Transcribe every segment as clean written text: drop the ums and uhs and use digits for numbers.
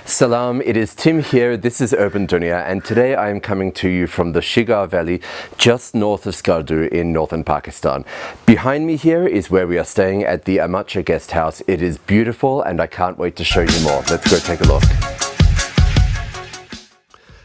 Salam, it is Tim here, this is Urban Dunia, and today I am coming to you from the Shigar Valley just north of Skardu in northern Pakistan. Behind me here is where we are staying at the Ammacha Guesthouse. It is beautiful and I can't wait to show you more. Let's go take a look.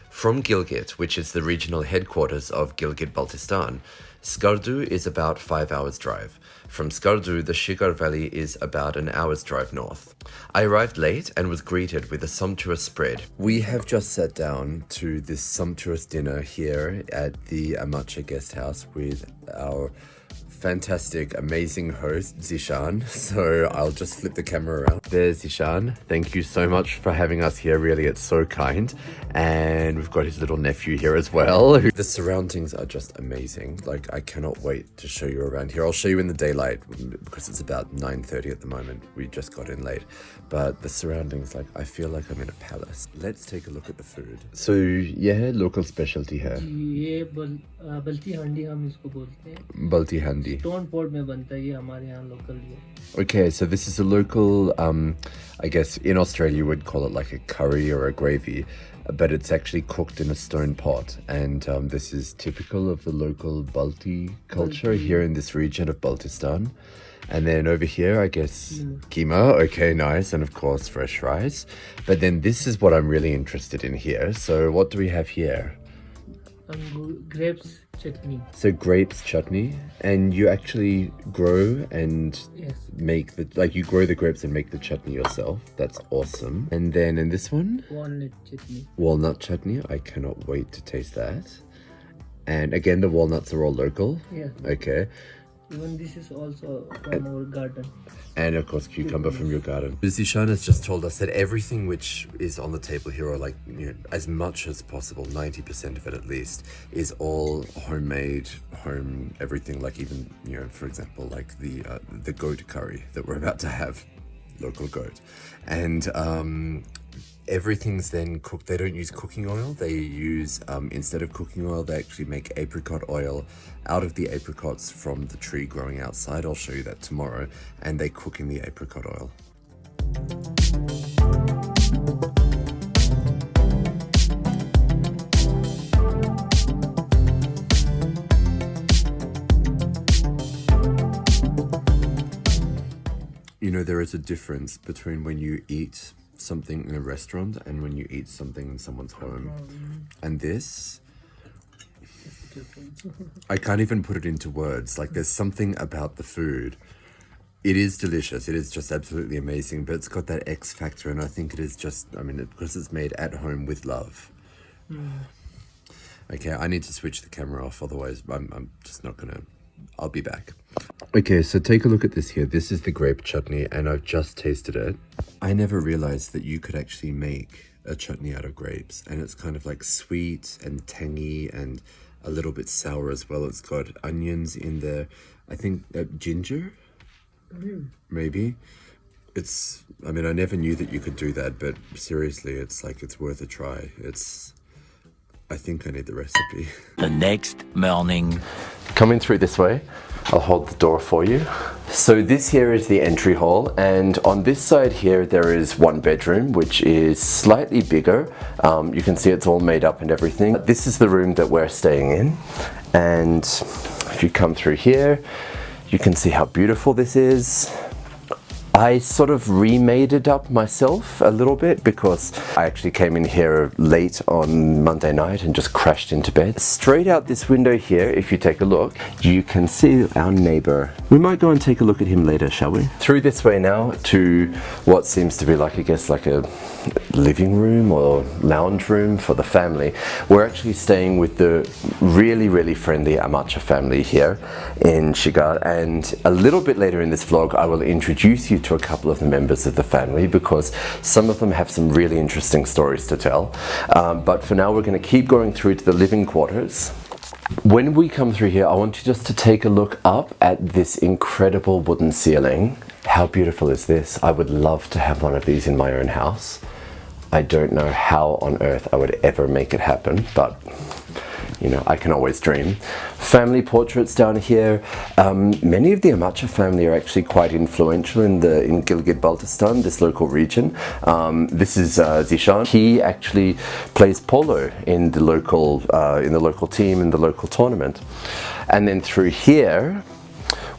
From Gilgit, which is the regional headquarters of Gilgit-Baltistan, Skardu is about 5 hours drive. From Skardu, the Shigar Valley is about an hour's drive north. I arrived late and was greeted with a sumptuous spread. We have just sat down to this sumptuous dinner here at the Ammacha Guesthouse with our fantastic, amazing host, Zishan. So I'll just flip the camera around. There's Zishan. Thank you so much for having us here. Really, it's so kind. And we've got his little nephew here as well. The surroundings are just amazing. Like, I cannot wait to show you around here. I'll show you in the daylight because it's about 9:30 at the moment. We just got in late. But the surroundings, like, I feel like I'm in a palace. Let's take a look at the food. So, yeah, local specialty है. ये बल्टी हांडी हम इसको बोलते हैं. Balti handi. Stone pot में बनता है ये हमारे यहाँ लोकल ये. Okay, so this is a local, I guess in Australia you would call it like a curry or a gravy, but it's actually cooked in a stone pot. And this is typical of the local Balti culture here in this region of Baltistan. And then over here, I guess, keema. Okay, nice. And of course, fresh rice. But then this is what I'm really interested in here. So what do we have here? Grapes chutney. So grapes chutney, and you actually grow and make the, like, you grow the grapes and make the chutney yourself. That's awesome. And then in this one, Walnut chutney. Walnut chutney. I cannot wait to taste that. And again, the walnuts are all local. Yeah. Okay. Even this is also from our garden. And of course, cucumber from your garden. Zishan has just told us that everything which is on the table here, or like, you know, as much as possible, 90% of it at least, is all homemade, home everything. Like even, you know, for example, like the goat curry that we're about to have, local goat, and everything's then cooked. They don't use cooking oil. They use, instead of cooking oil, they actually make apricot oil out of the apricots from the tree growing outside. I'll show you that tomorrow. And they cook in the apricot oil. You know, there is a difference between when you eat something in a restaurant and when you eat something in someone's home. And this, I can't even put it into words. Like, there's something about the food. It is delicious. It is just absolutely amazing, but it's got that X factor, and I think it is just, I mean, because it's made at home with love. Okay, I need to switch the camera off, otherwise I'm just not gonna. I'll be back. Okay, so take a look at this here. This is the grape chutney, and I've just tasted it. I never realized that you could actually make a chutney out of grapes, and it's kind of like sweet and tangy and a little bit sour as well. It's got onions in there. I think ginger, maybe. It's, I mean, I never knew that you could do that, but seriously, it's like, it's worth a try. I think I need the recipe. The next morning. Coming through this way, I'll hold the door for you. So this here is the entry hall, and on this side here there is one bedroom which is slightly bigger. You can see it's all made up and everything. This is the room that we're staying in, and if you come through here you can see how beautiful this is. I sort of remade it up myself a little bit because I actually came in here late on Monday night and just crashed into bed. Straight out this window here, if you take a look, you can see our neighbor. We might go and take a look at him later, shall we? Through this way now to what seems to be like, I guess, like a living room or lounge room for the family. We're actually staying with the really, really friendly Amacha family here in Shigar, and a little bit later in this vlog I will introduce you to a couple of the members of the family because some of them have some really interesting stories to tell. But for now we're going to keep going through to the living quarters. When we come through here, I want you just to take a look up at this incredible wooden ceiling. How beautiful is this? I would love to have one of these in my own house. I don't know how on earth I would ever make it happen, but you know, I can always dream. Family portraits down here. Many of the Amacha family are actually quite influential in Gilgit-Baltistan, this local region. This is Zishan. He actually plays polo in the local team in the local tournament. And then through here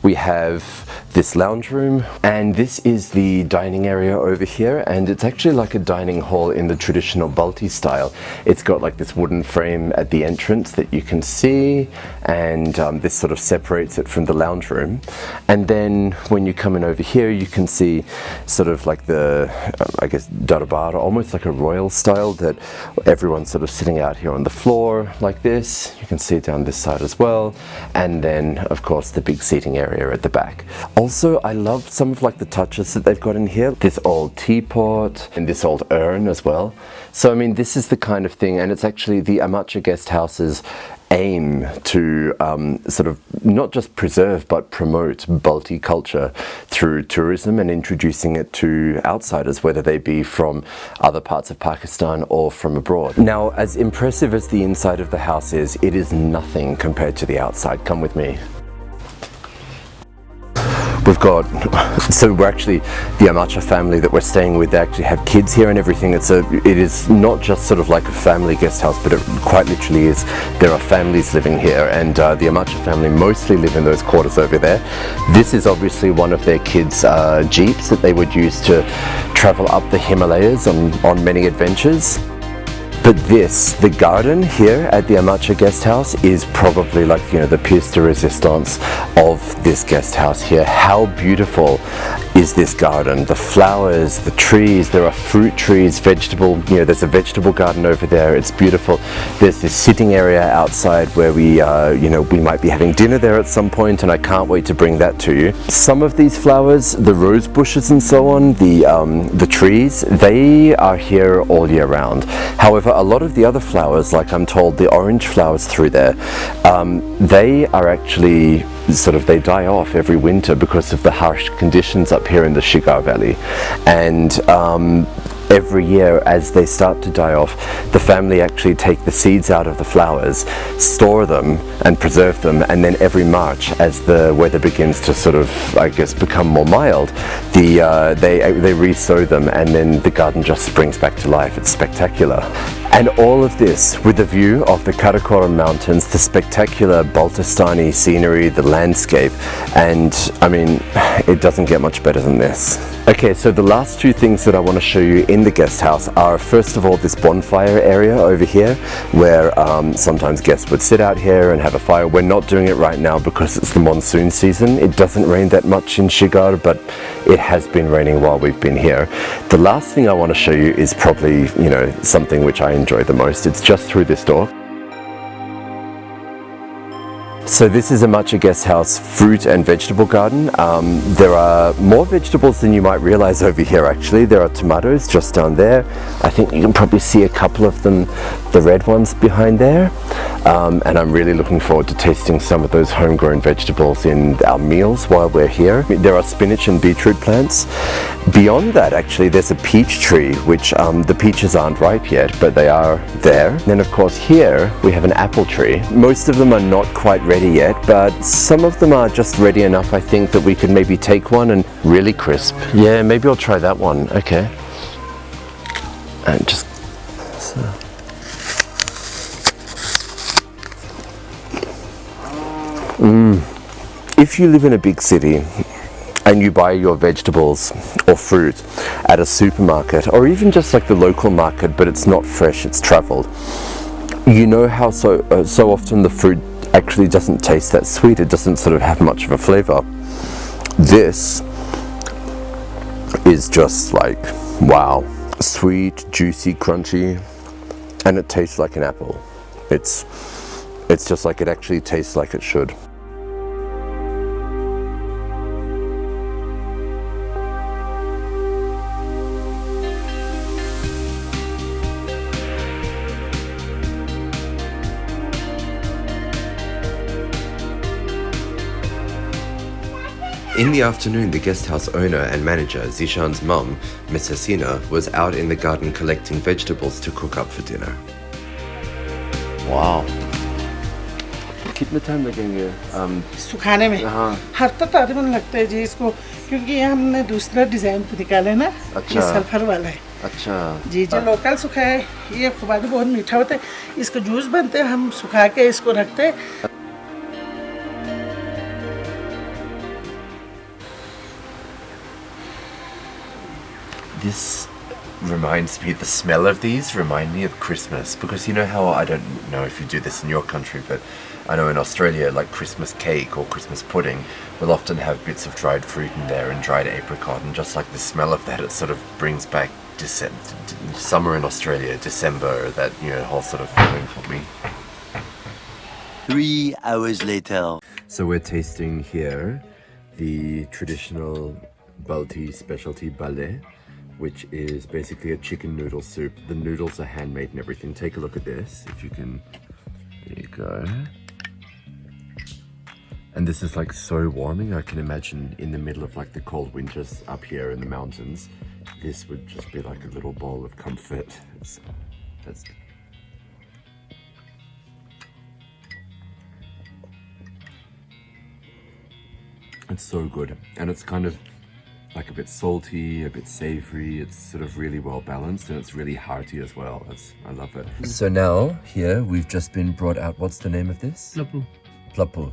we have this lounge room, and this is the dining area over here, and it's actually like a dining hall in the traditional Balti style. It's got like this wooden frame at the entrance that you can see, and this sort of separates it from the lounge room. And then when you come in over here, you can see sort of like the I guess darbar, almost like a royal style, that everyone's sort of sitting out here on the floor like this. You can see it down this side as well, and then of course the big seating area at the back. Also, I love some of like the touches that they've got in here. This old teapot and this old urn as well. So I mean, this is the kind of thing, and it's actually the Ammacha Guesthouse's aim to sort of not just preserve but promote Balti culture through tourism and introducing it to outsiders, whether they be from other parts of Pakistan or from abroad. Now, as impressive as the inside of the house is, it is nothing compared to the outside. Come with me. We've got, so we're actually, the Amacha family that we're staying with, they actually have kids here and everything. It is not just sort of like a family guest house, but it quite literally is. There are families living here, and the Amacha family mostly live in those quarters over there. This is obviously one of their kids' jeeps that they would use to travel up the Himalayas on many adventures. But this, the garden here at the Ammacha Guesthouse, is probably like, you know, the pièce de résistance of this guest house here. How beautiful is this garden? The flowers, the trees, there are fruit trees, vegetable, you know, there's a vegetable garden over there. It's beautiful. There's this sitting area outside where we, you know, we might be having dinner there at some point, and I can't wait to bring that to you. Some of these flowers, the rose bushes and so on, the trees, they are here all year round. However, a lot of the other flowers, like I'm told the orange flowers through there, they are actually they die off every winter because of the harsh conditions up here in the Shigar Valley. And every year, as they start to die off, the family actually take the seeds out of the flowers, store them and preserve them, and then every March, as the weather begins to sort of, I guess, become more mild, they re-sow them, and then the garden just springs back to life. It's spectacular. And all of this with the view of the Karakoram Mountains, the spectacular Baltistani scenery, the landscape, and I mean, it doesn't get much better than this. Okay, so the last two things that I want to show you in the guest house are, first of all, this bonfire area over here, where sometimes guests would sit out here and have a fire. We're not doing it right now because it's the monsoon season. It doesn't rain that much in Shigar, but it has been raining while we've been here. The last thing I want to show you is probably, you know, something which I enjoy the most. It's just through this door. So this is Ammacha Guesthouse fruit and vegetable garden. There are more vegetables than you might realize over here actually. There are tomatoes just down there. I think you can probably see a couple of them, the red ones behind there. And I'm really looking forward to tasting some of those homegrown vegetables in our meals while we're here. There are spinach and beetroot plants. Beyond that, actually, there's a peach tree, which the peaches aren't ripe yet, but they are there. And then of course here we have an apple tree. Most of them are not quite ready yet, but some of them are just ready enough, I think, that we could maybe take one and really crisp. Yeah, maybe I'll try that one. Okay. And just so. If you live in a big city and you buy your vegetables or fruit at a supermarket, or even just like the local market, but it's not fresh, it's traveled, you know how so often the fruit actually doesn't taste that sweet. It doesn't sort of have much of a flavor. This is just like, wow, sweet, juicy, crunchy, and it tastes like an apple. It's just like, it actually tastes like it should. In the afternoon, the guest house owner and manager, Zishan's mum, Miss Haseena, was out in the garden collecting vegetables to cook up for dinner. Wow. कितना time लगेंगे सुखाने में हाँ हफ्ता तकरीबन लगता है जी इसको, क्योंकि ये हमने दूसरा डिजाइन निकाला है ना, ये सल्फर वाला है। अच्छा जी जो लोकल सूखा है ये खुबानी बहुत मीठा होता है, इसका जूस बनते हैं, हम सुखा के इसको रखते हैं। This reminds me, the smell of these remind me of Christmas, because you know how, I don't know if you do this in your country, but I know in Australia, like Christmas cake or Christmas pudding will often have bits of dried fruit in there and dried apricot, and just like the smell of that, it sort of brings back summer in Australia, December, that, you know, whole sort of feeling for me. 3 hours later. So we're tasting here the traditional Balti specialty bale, which is basically a chicken noodle soup. The noodles are handmade and everything. Take a look at this, if you can. There you go. And this is like so warming. I can imagine in the middle of like the cold winters up here in the mountains, this would just be like a little bowl of comfort. It's so good, and it's kind of like a bit salty, a bit savory. It's sort of really well balanced, and it's really hearty as well. I love it. So now here we've just been brought out. What's the name of this? Plapu. Plapu,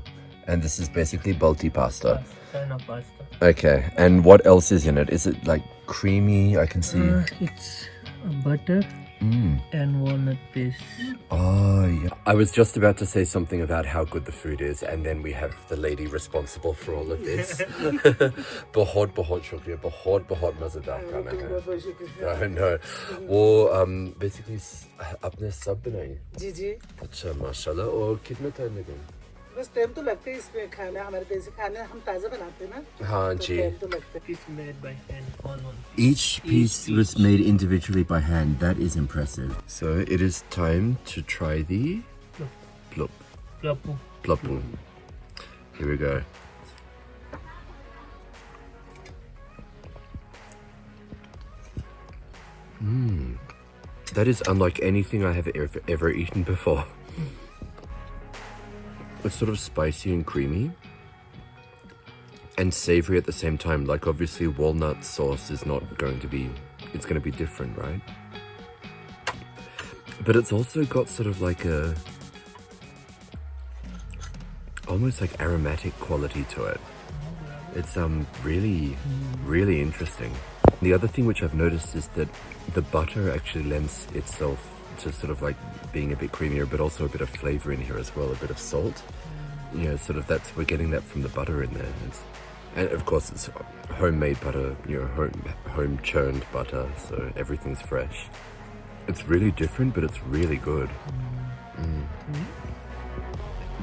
and this is basically Balti pasta. China pasta. Okay, and what else is in it? Is it like creamy? I can see. It's butter and walnut paste. Oh, yeah. I was just about to say something about how good the food is, and then we have the lady responsible for all of this. बहुत शुक्रिया, बहुत मज़ेदार खाना है. I know. वो basically आपने सब बनाई? जी जी. अच्छा माशाल्लाह. और कितना टाइम लगेगा? बस टाइम तो लगता है इसमें, खाना हमारे देसी खाने हम ताज़ा बनाते हैं ना. हाँ जी. टाइम तो लगता है. Piece made by hand, one. Each piece was made individually by hand. That is impressive. So it is time to try the Plapu. plapu. Here we go. That is unlike anything I have ever eaten before. It's sort of spicy and creamy and savory at the same time. Like obviously walnut sauce is not going to be, it's going to be different, right? But it's also got sort of like a, almost like aromatic quality to it. It's really, really interesting. The other thing which I've noticed is that the butter actually lends itself to sort of like being a bit creamier, but also a bit of flavor in here as well, a bit of salt. You know, sort of we're getting that from the butter in there. And of course it's homemade butter, you know, home churned butter, so everything's fresh. It's really different, but it's really good.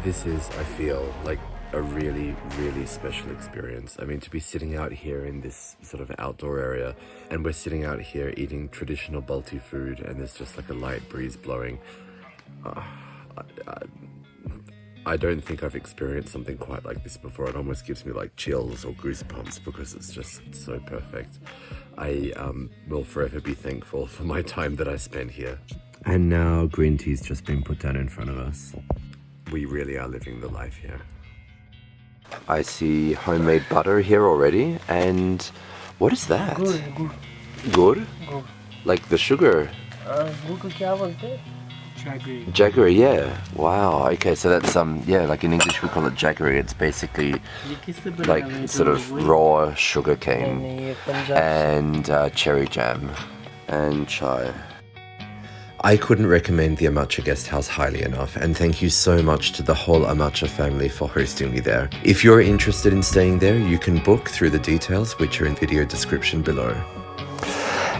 This is, I feel, like a really, really special experience. I mean, to be sitting out here in this sort of outdoor area, and we're sitting out here eating traditional Balti food, and there's just like a light breeze blowing. I don't think I've experienced something quite like this before. It almost gives me like chills or goosebumps because it's just so perfect. I will forever be thankful for my time that I spent here. And now green tea's just been put down in front of us. We really are living the life here. I see homemade butter here already, and what is that? Gur? Like the sugar? Gur को क्या बोलते हैं? Jaggery. Jaggery, yeah. Wow. Okay, so that's yeah, like in English we call it jaggery. It's basically like sort of raw sugar cane and cherry jam and chai. I couldn't recommend the Ammacha Guesthouse highly enough, and thank you so much to the whole Amacha family for hosting me there. If you're interested in staying there, you can book through the details which are in video description below.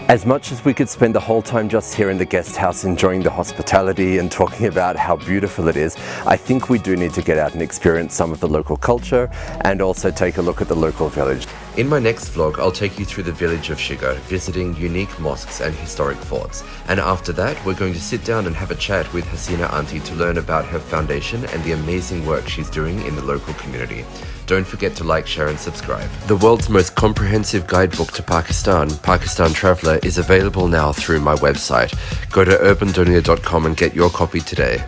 As much as we could spend the whole time just here in the guest house enjoying the hospitality and talking about how beautiful it is, I think we do need to get out and experience some of the local culture and also take a look at the local village. In my next vlog, I'll take you through the village of Shigar, visiting unique mosques and historic forts. And after that, we're going to sit down and have a chat with Haseena Aunty to learn about her foundation and the amazing work she's doing in the local community. Don't forget to like, share and subscribe. The world's most comprehensive guidebook to Pakistan, Pakistan Traveller, is available now through my website. Go to urbandunia.com and get your copy today.